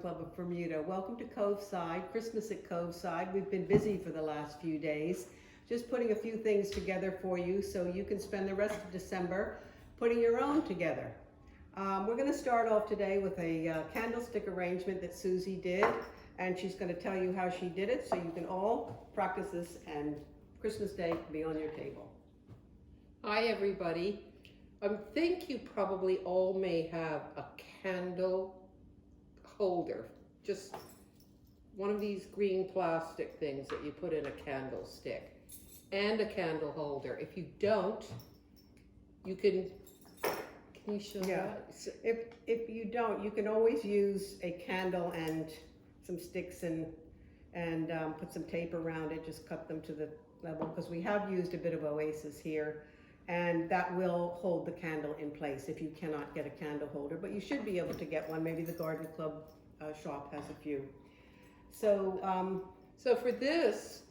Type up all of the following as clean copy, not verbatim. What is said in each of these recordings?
Club of Bermuda. Welcome to Coveside, Christmas at Coveside. We've been busy for the last few days, just putting a few things together for you so you can spend the rest of December putting your own together. We're going to start off today with a candlestick arrangement that Susie did, and she's going to tell you how she did it so you can all practice this and Christmas Day can be on your table. Hi everybody. I think you probably all may have a candle holder, just one of these green plastic things that you put in a candlestick, and a candle holder. If you don't, you can you show that? If you don't, you can always use a candle and some sticks and put some tape around it. Just cut them to the level, because we have used a bit of oasis here, and that will hold the candle in place if you cannot get a candle holder, but you should be able to get one. Maybe the garden club shop has a few. So for this,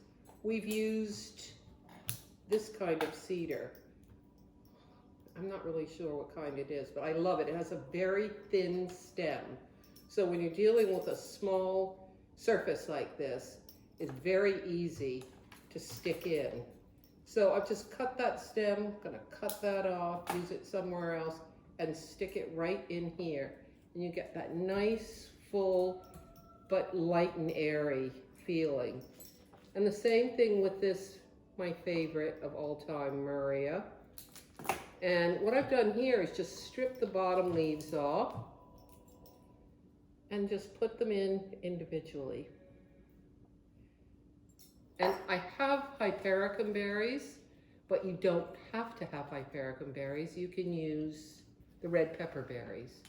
we've used this kind of cedar. I'm not really sure what kind it is, but I love it. It has a very thin stem. So when you're dealing with a small surface like this, it's very easy to stick in. So I've just cut that stem, gonna cut that off, use it somewhere else, and stick it right in here. And you get that nice, full, but light and airy feeling. And the same thing with this, my favorite of all time, Maria. And what I've done here is just strip the bottom leaves off and just put them in individually. And I have hypericum berries, but you don't have to have hypericum berries. You can use the red pepper berries.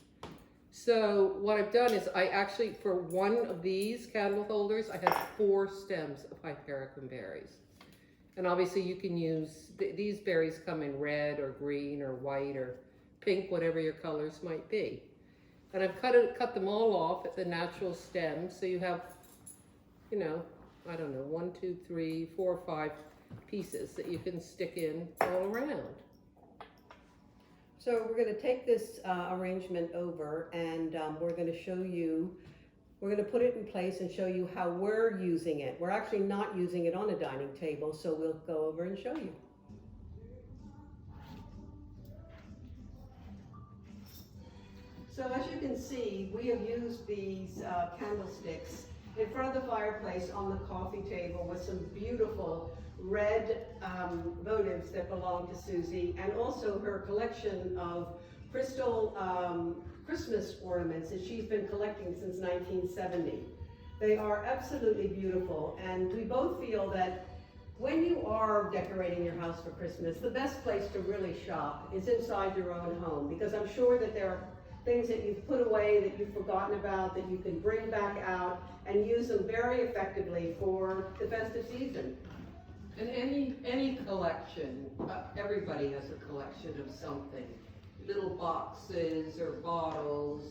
So what I've done is I actually, for one of these candle holders, I have 4 stems of hypericum berries. And obviously you can use, these berries come in red or green or white or pink, whatever your colors might be. And I've cut them all off at the natural stem, so you have, you know, I don't know, 1, 2, 3, 4, 5 pieces that you can stick in all around. So we're going to take this arrangement over, and we're going to show you, we're going to put it in place and show you how we're using it. We're actually not using it on a dining table, so we'll go over and show you. So as you can see, we have used these candlesticks in front of the fireplace on the coffee table with some beautiful red votives that belong to Susie, and also her collection of crystal Christmas ornaments that she's been collecting since 1970. They are absolutely beautiful, and we both feel that when you are decorating your house for Christmas, the best place to really shop is inside your own home, because I'm sure that there are things that you've put away, that you've forgotten about, that you can bring back out and use them very effectively for the festive season. And any collection, everybody has a collection of something. Little boxes or bottles,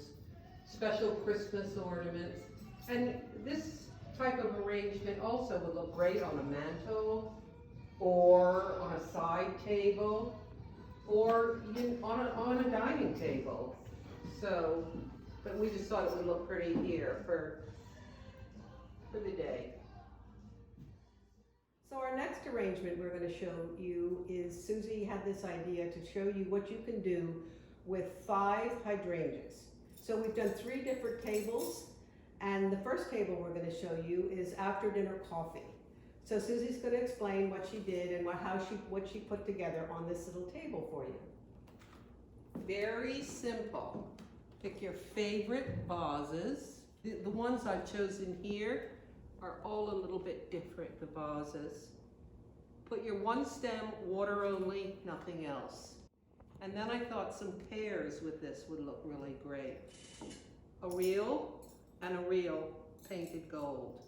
special Christmas ornaments. And this type of arrangement also would look great on a mantle, or on a side table, or even on a dining table. So, but we just thought it would look pretty here for the day. So our next arrangement we're going to show you is, Susie had this idea to show you what you can do with 5 hydrangeas. So we've done 3 different tables, and the first table we're going to show you is after dinner coffee. So Susie's going to explain what she did and what she put together on this little table for you. Very simple. Pick your favorite vases. The ones I've chosen here are all a little bit different, the vases. Put your 1 stem, water only, nothing else. And then I thought some pears with this would look really great. A reel and a reel painted gold.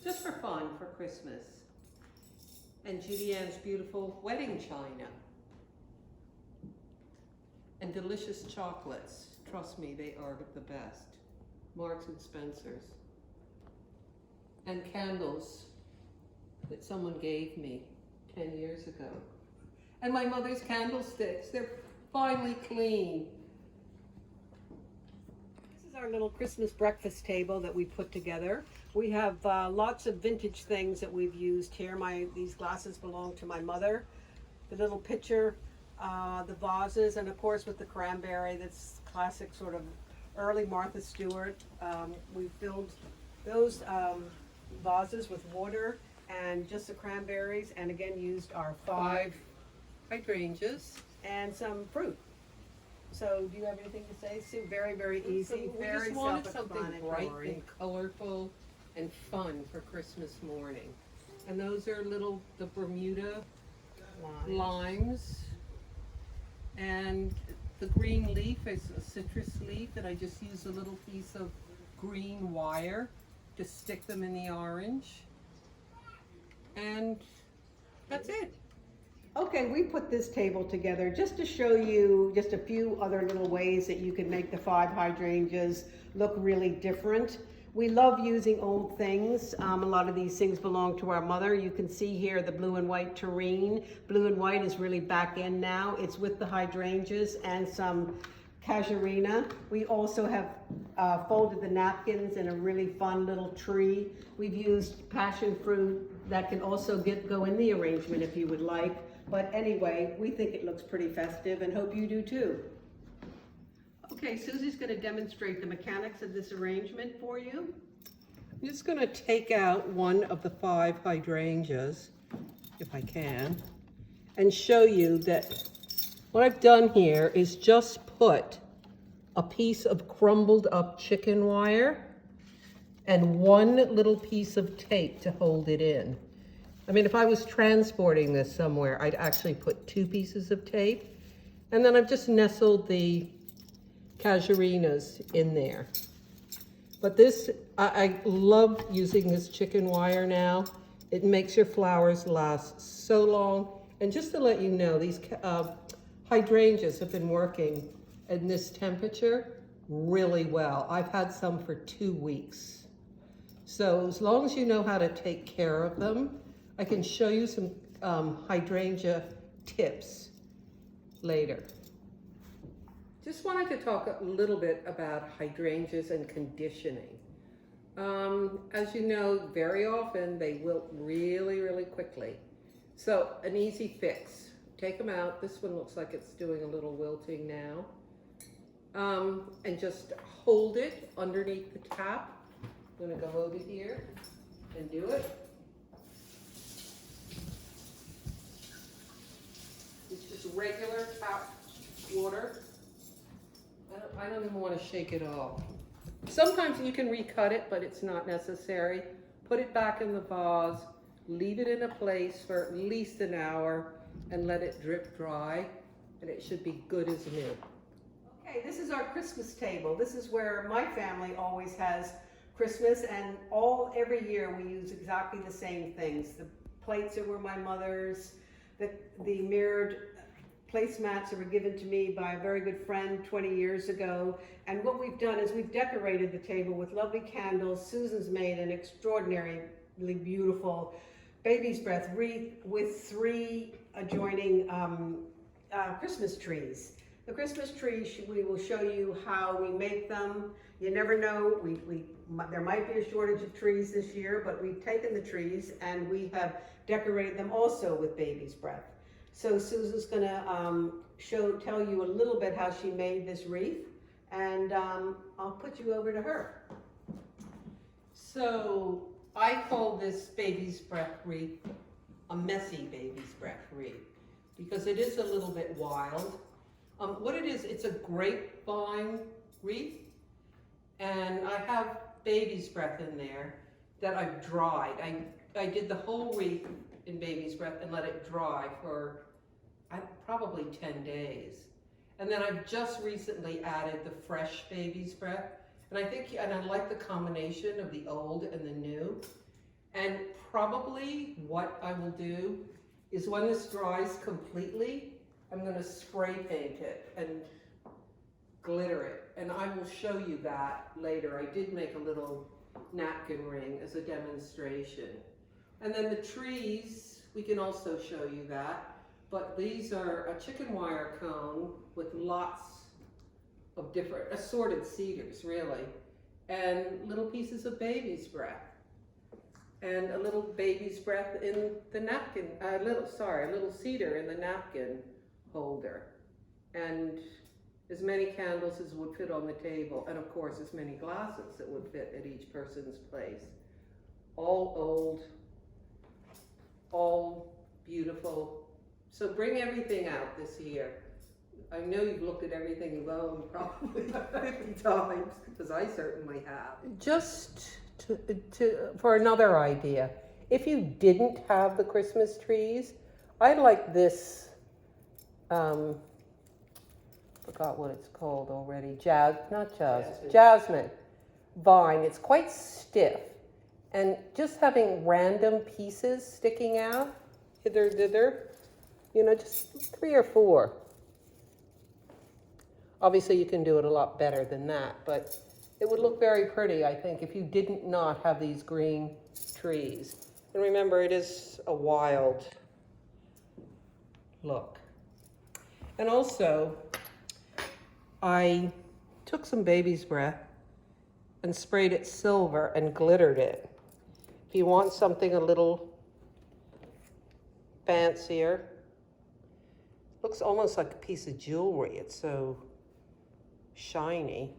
Just for fun, for Christmas. And Judy Ann's beautiful wedding china. And delicious chocolates. Trust me, they are the best. Marks and Spencer's. And candles that someone gave me 10 years ago. And my mother's candlesticks, they're finely clean. our little Christmas breakfast table that we put together. We have lots of vintage things that we've used here. These glasses belong to my mother. The little pitcher, the vases, and of course with the cranberry, that's classic sort of early Martha Stewart. We filled those vases with water and just the cranberries, and again used our 5 hydrangeas and some fruit. So do you have anything to say, Sue? Very, very easy, we very just wanted something bright self-explanatory. and colorful and fun for Christmas morning. And those are the Bermuda limes. And the green leaf is a citrus leaf, and I just use a little piece of green wire to stick them in the orange. And that's it. Okay, we put this table together just to show you just a few other little ways that you can make the 5 hydrangeas look really different. We love using old things. A lot of these things belong to our mother. You can see here the blue and white terrine. Blue and white is really back in now. It's with the hydrangeas and some casuarina. We also have folded the napkins in a really fun little tree. We've used passion fruit that can also go in the arrangement if you would like. But anyway, we think it looks pretty festive and hope you do too. Okay, Susie's going to demonstrate the mechanics of this arrangement for you. I'm just going to take out one of the 5 hydrangeas, if I can, and show you that what I've done here is just put a piece of crumbled up chicken wire and one little piece of tape to hold it in. I mean, if I was transporting this somewhere, I'd actually put 2 pieces of tape, and then I've just nestled the casuarinas in there. But this, I love using this chicken wire now. It makes your flowers last so long. And just to let you know, these hydrangeas have been working in this temperature really well. I've had some for 2 weeks. So as long as you know how to take care of them, I can show you some hydrangea tips later. Just wanted to talk a little bit about hydrangeas and conditioning. As you know, very often they wilt really, really quickly. So an easy fix, take them out. This one looks like it's doing a little wilting now. And just hold it underneath the tap. I'm gonna go over here and do it. It's just regular tap water. I don't even want to shake it off. Sometimes you can recut it, but it's not necessary. Put it back in the vase, leave it in a place for at least an hour, and let it drip dry, and it should be good as new. Okay, this is our Christmas table. This is where my family always has Christmas, and every year we use exactly the same things. The plates that were my mother's, the mirrored placemats that were given to me by a very good friend 20 years ago. And what we've done is we've decorated the table with lovely candles. Susan's made an extraordinarily beautiful baby's breath wreath with 3 adjoining Christmas trees. The Christmas trees, we will show you how we make them. You never know, there might be a shortage of trees this year, but we've taken the trees and we have decorated them also with baby's breath. So Susan's gonna tell you a little bit how she made this wreath, and I'll put you over to her. So I call this baby's breath wreath a messy baby's breath wreath because it is a little bit wild. What it is, it's a grapevine wreath, and I have baby's breath in there that I've dried. I did the whole wreath in baby's breath and let it dry for probably 10 days. And then I've just recently added the fresh baby's breath. And I like the combination of the old and the new. And probably what I will do is when this dries completely, I'm gonna spray paint it and glitter it. And I will show you that later. I did make a little napkin ring as a demonstration. And then the trees, we can also show you that. But these are a chicken wire cone with lots of different assorted cedars, really. and little pieces of baby's breath. And a little baby's breath in the napkin, a little cedar in the napkin holder. And as many candles as would fit on the table, and of course as many glasses that would fit at each person's place. All old, all beautiful. So bring everything out this year. I know you've looked at everything you've owned probably 50 times, because I certainly have. Just for another idea, if you didn't have the Christmas trees, I like this, forgot what it's called already, jasmine vine. It's quite stiff, and just having random pieces sticking out, hither, thither, you know, just 3 or 4. Obviously you can do it a lot better than that, but it would look very pretty, I think, if you didn't not have these green trees. And remember, it is a wild look. And also, I took some baby's breath and sprayed it silver and glittered it. If you want something a little fancier, looks almost like a piece of jewelry. It's so shiny.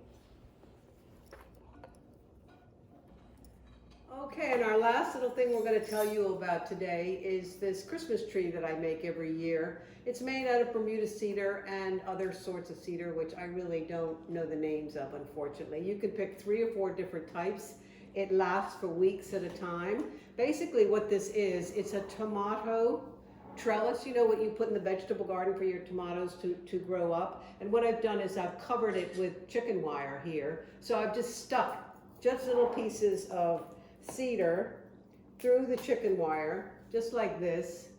Okay, and our last little thing we're going to tell you about today is this Christmas tree that I make every year. It's made out of Bermuda cedar and other sorts of cedar, which I really don't know the names of, unfortunately. You can pick 3 or 4 different types. It lasts for weeks at a time. Basically what this is, it's a tomato trellis, you know what you put in the vegetable garden for your tomatoes to grow up. And what I've done is I've covered it with chicken wire here. So I've just stuck just little pieces of cedar through the chicken wire, just like this.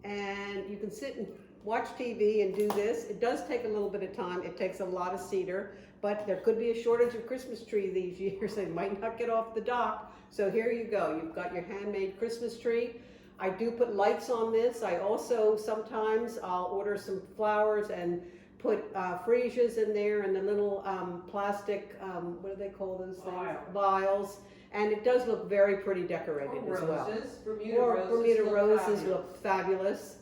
And you can sit and watch TV and do this. It does take a little bit of time. It takes a lot of cedar, but there could be a shortage of Christmas tree these years. They might not get off the dock. So here you go. You've got your handmade Christmas tree. I do put lights on this. I also sometimes I'll order some flowers and put freesias in there and the little plastic, what do they call those things? Vials. And it does look very pretty decorated as well. Bermuda roses look fabulous.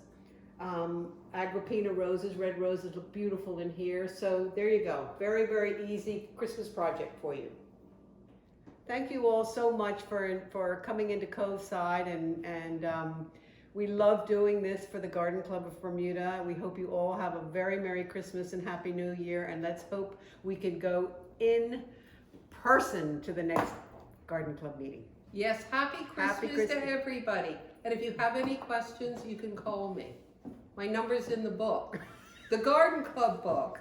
Agrippina roses, red roses look beautiful in here. So there you go. Very, very easy Christmas project for you. Thank you all so much for coming into Coveside, and we love doing this for the Garden Club of Bermuda. We hope you all have a very Merry Christmas and Happy New Year, and let's hope we can go in person to the next Garden Club meeting. Yes, Happy Christmas to everybody. And if you have any questions, you can call me. My number's in the book, the Garden Club book.